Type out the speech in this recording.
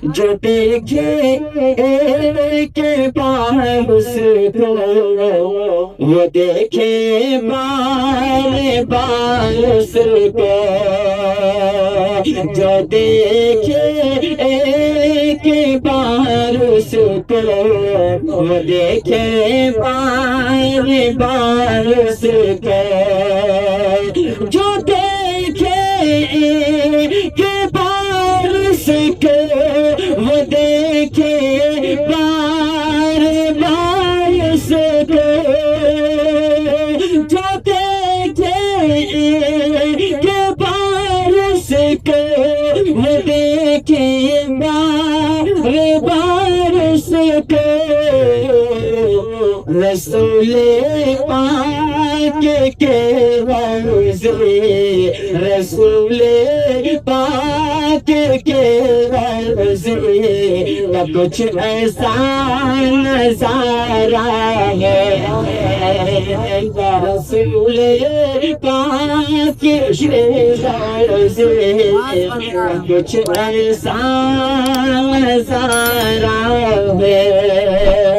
جو دیکھے کے پاس کو وہ دیکھے بار بار اس کو جو دیکھے کے بار اس کو وہ دیکھے بار بار اس کو جو دیکھے کے بار اس کو وہ دیکھے بار بار اس کو جو دیکھے کے بار اس کو وہ دیکھے بار بار اس کو رسول پاک کے روضے رسول پاک کے روضے کا کچھ ایسا نظارہ ہے رسول پاک کے روضے کا کچھ ایسا نظارہ ہے